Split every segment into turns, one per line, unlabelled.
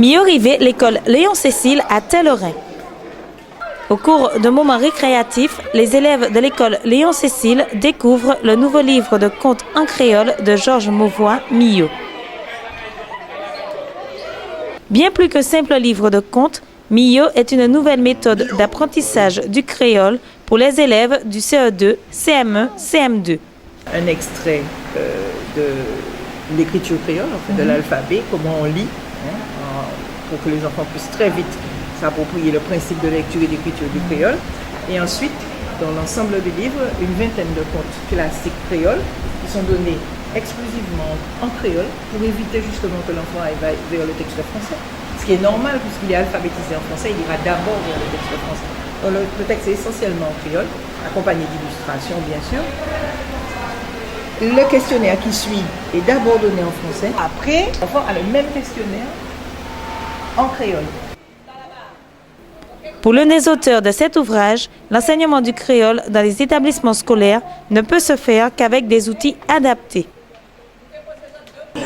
Mi-arrivée, l'école Léon-Cécile à Tellerin. Au cours de moments récréatifs, les élèves de l'école Léon-Cécile découvrent le nouveau livre de contes en créole de Georges Mauvois, Mio. Bien plus qu'un simple livre de contes, Mio est une nouvelle méthode d'apprentissage du créole pour les élèves du CE2, CM1, CM2.
Un extrait de l'écriture créole, en fait, de l'alphabet, comment on lit, pour que les enfants puissent très vite s'approprier le principe de lecture et d'écriture du créole. Et ensuite, dans l'ensemble du livre, une vingtaine de contes classiques créoles qui sont donnés exclusivement en créole pour éviter justement que l'enfant aille vers le texte français. Ce qui est normal puisqu'il est alphabétisé en français, il ira d'abord vers le texte français. Donc le texte est essentiellement en créole, accompagné d'illustrations bien sûr. Le questionnaire qui suit est d'abord donné en français. Après, l'enfant a le même questionnaire en créole.
Pour l'un des auteurs de cet ouvrage, l'enseignement du créole dans les établissements scolaires ne peut se faire qu'avec des outils adaptés.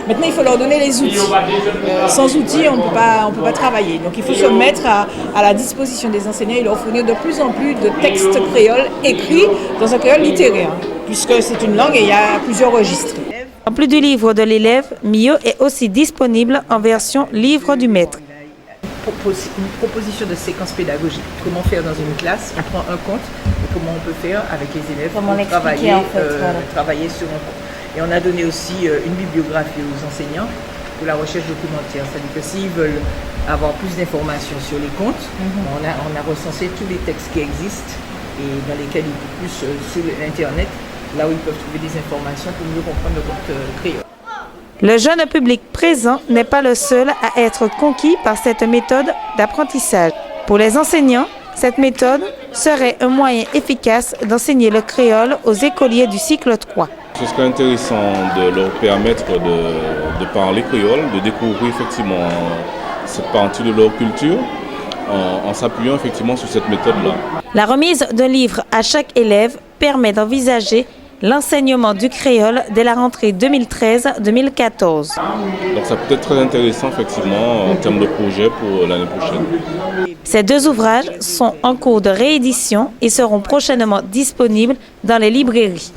Maintenant, il faut leur donner les outils. Sans outils, on ne peut pas travailler. Donc, il faut se mettre à la disposition des enseignants et leur fournir de plus en plus de textes créoles écrits dans un créole littéraire, puisque c'est une langue et il y a plusieurs registres.
En plus du livre de l'élève, Mio est aussi disponible en version livre du maître.
Une proposition de séquence pédagogique. Comment faire dans une classe, on prend un conte, et comment on peut faire avec les élèves pour travailler sur un conte. Et on a donné aussi une bibliographie aux enseignants pour la recherche documentaire. C'est-à-dire que s'ils veulent avoir plus d'informations sur les contes, on a recensé tous les textes qui existent et dans lesquels ils peuvent plus sur Internet, là où ils peuvent trouver des informations pour mieux comprendre le conte créole.
Le jeune public présent n'est pas le seul à être conquis par cette méthode d'apprentissage. Pour les enseignants, cette méthode serait un moyen efficace d'enseigner le créole aux écoliers du cycle 3.
Ce serait intéressant de leur permettre de parler créole, de découvrir effectivement cette partie de leur culture en s'appuyant effectivement sur cette méthode-là.
La remise d'un livre à chaque élève permet d'envisager l'enseignement du créole dès la rentrée 2013-2014.
Donc ça peut être très intéressant effectivement en termes de projet pour l'année prochaine.
Ces deux ouvrages sont en cours de réédition et seront prochainement disponibles dans les librairies.